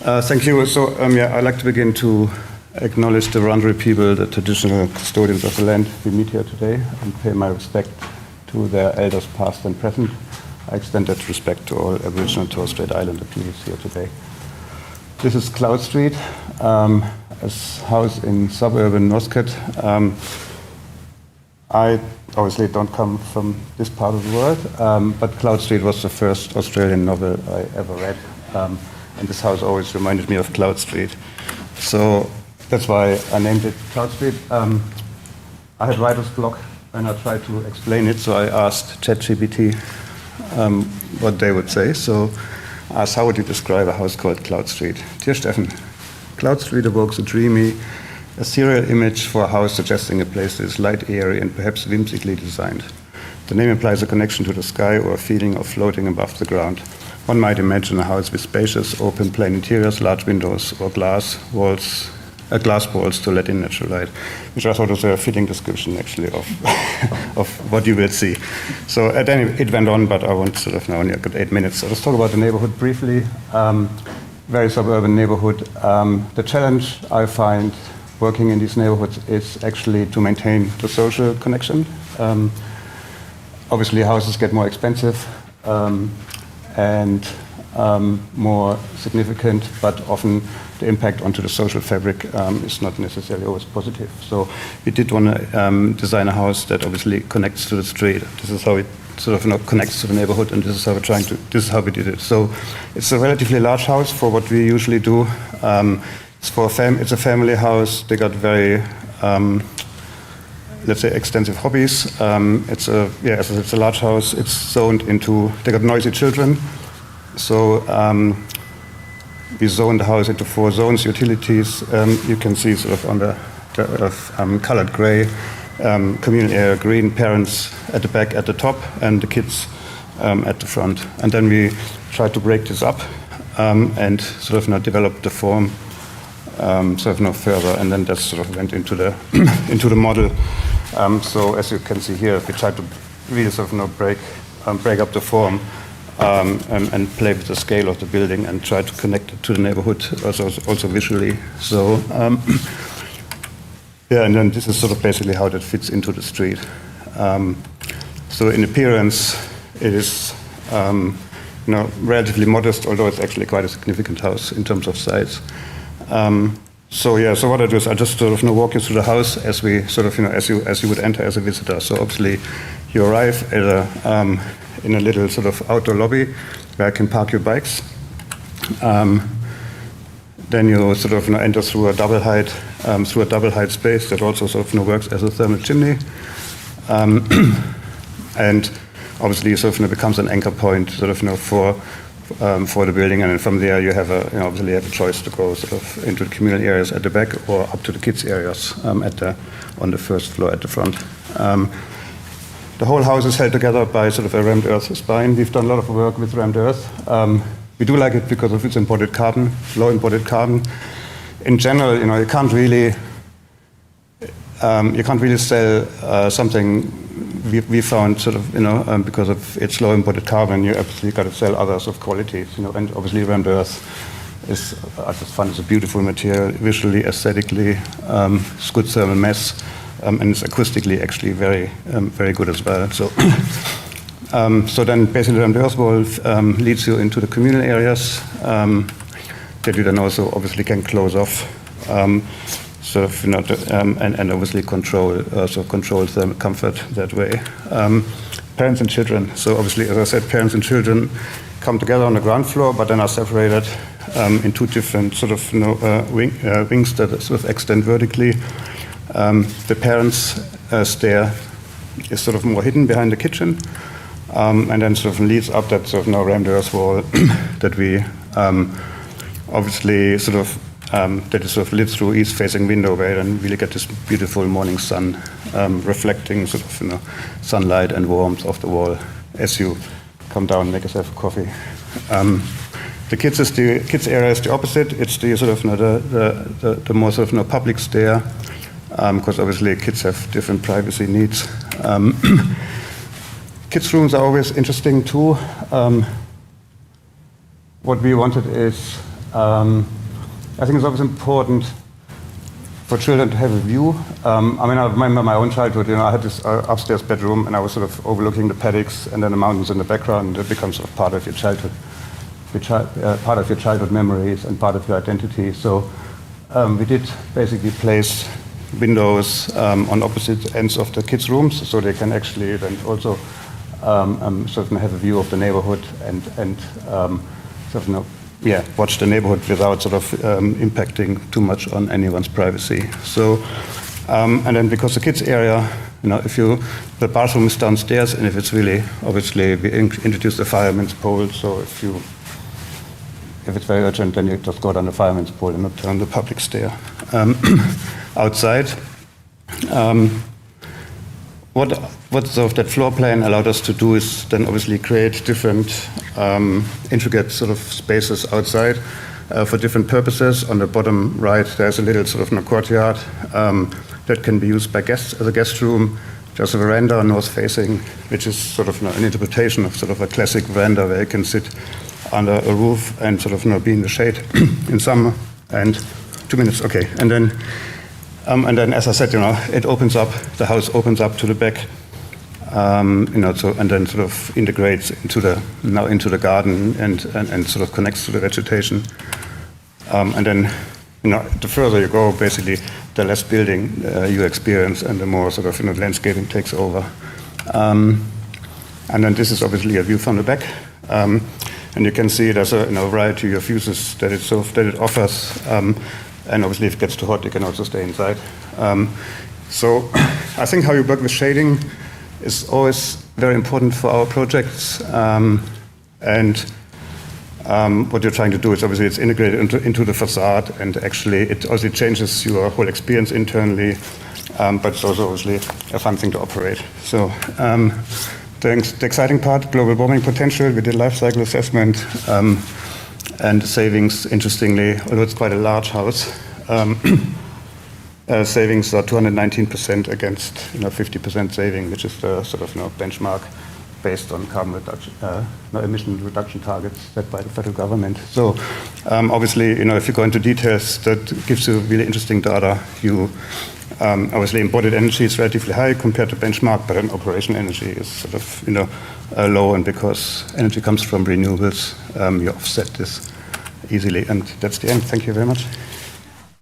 Thank you. So, I'd like to begin to acknowledge the Wurundjeri people, the traditional custodians of the land we meet here today, and pay my respect to their elders past and present. I extend that respect to all Aboriginal and Torres Strait Islander peoples here today. This is Cloud Street, a house in suburban Northcote. I obviously don't come from this part of the world, but Cloud Street was the first Australian novel I ever read. And this house always reminded me of Cloud Street. So that's why I named it Cloud Street. I had writer's block when I tried to explain it, so I asked ChatGPT what they would say. So I asked, how would you describe a house called Cloud Street? Dear Steffen, Cloud Street evokes a dreamy, ethereal image for a house suggesting a place that is light, airy, and perhaps whimsically designed. The name implies a connection to the sky or a feeling of floating above the ground. One might imagine a house with spacious, open, plain interiors, large windows, or glass walls to let in natural light, which I thought was a fitting description, actually, of what you will see. So it went on, but I won't sort of now only got 8 minutes. So let's talk about the neighborhood briefly. Very suburban neighborhood. The challenge I find working in these neighborhoods is actually to maintain the social connection. Obviously, houses get more expensive. And more significant, but often the impact onto the social fabric is not necessarily always positive. So we did want to design a house that obviously connects to the street. This is how it sort of connects to the neighborhood, and this is how we did it. So it's a relatively large house for what we usually do. It's a family house. They got very let's say extensive hobbies. It's a large house. It's zoned into. They got noisy children, so we zoned the house into 4 zones. Utilities. You can see sort of on the colored gray. Communal area green. Parents at the back at the top, and the kids at the front. And then we tried to break this up and sort of develop the form. Further, and then that sort of went into the into the model. So as you can see here, we tried to really sort of break up the form and play with the scale of the building and try to connect it to the neighborhood also visually. So and then this is sort of basically how that fits into the street. So in appearance, it is relatively modest, although it's actually quite a significant house in terms of size. So what I do is I just sort of walk you through the house as we sort of as you would enter as a visitor. So obviously you arrive at in a little sort of outdoor lobby where you can park your bikes. Then you sort of enter through a double height space that also sort of works as a thermal chimney, and obviously sort of becomes an anchor point sort of for the building, and then from there you have obviously have a choice to go sort of into the communal areas at the back or up to the kids areas on the first floor at the front. The whole house is held together by sort of a rammed earth spine. We've done a lot of work with rammed earth. We do like it because of its imported carbon, low imported carbon. In general, you can't really sell something. We found sort of, because of its low imported carbon, you absolutely got to sell others of quality, and obviously rammed earth is, I just find it's a beautiful material, visually, aesthetically, it's good thermal mass, and it's acoustically actually very, very good as well. So, so then basically rammed earth wall leads you into the communal areas that you then also obviously can close off. Sort of, and obviously control thermal comfort that way. Parents and children. So obviously, as I said, parents and children come together on the ground floor, but then are separated in 2 different sort of wings that sort of extend vertically. The parents' stair is sort of more hidden behind the kitchen, and then sort of leads up that sort of rammed earth wall that we obviously sort of. That is sort of lit through east-facing window where you then really get this beautiful morning sun reflecting sort of sunlight and warmth off the wall as you come down and make yourself a coffee. The kids area is the opposite. It's the sort of the more sort of public stair because obviously kids have different privacy needs. Kids' rooms are always interesting too. What we wanted is I think it's always important for children to have a view. I mean, I remember my own childhood, I had this upstairs bedroom and I was sort of overlooking the paddocks and then the mountains in the background, and it becomes sort of part of your childhood, part of your childhood memories and part of your identity. So we did basically place windows on opposite ends of the kids' rooms, so they can actually then also sort of have a view of the neighborhood and sort of watch the neighborhood without sort of impacting too much on anyone's privacy. So, and then because the kids' area, if the bathroom is downstairs, and if it's really, obviously, we introduced the fireman's pole. So if it's very urgent, then you just go down the fireman's pole and not turn the public stair. Outside, what sort of that floor plan allowed us to do is then obviously create different intricate sort of spaces outside for different purposes. On the bottom right, there's a little sort of courtyard that can be used by guests as a guest room. There's a veranda north facing, which is sort of an interpretation of sort of a classic veranda where you can sit under a roof and sort of be in the shade in summer. And 2 minutes, okay. And then, as I said, it opens up. The house opens up to the back, so and then sort of integrates into the garden and sort of connects to the vegetation. And then, the further you go, basically, the less building you experience, and the more sort of landscaping takes over. And then this is obviously a view from the back, and you can see there's a variety of uses that it offers. And obviously, if it gets too hot, you can also stay inside. So I think how you work with shading is always very important for our projects. What you're trying to do is obviously it's integrated into the facade, and actually it also changes your whole experience internally, but it's also obviously a fun thing to operate. So the exciting part, global warming potential, we did life cycle assessment. And savings, interestingly, although it's quite a large house, savings are 219% against 50% saving, which is the sort of benchmark based on carbon reduction, emission reduction targets set by the federal government. So obviously, if you go into details, that gives you really interesting data. You obviously embodied energy is relatively high compared to benchmark, but then operation energy is sort of low, and because energy comes from renewables, you offset this easily. And that's the end. Thank you very much.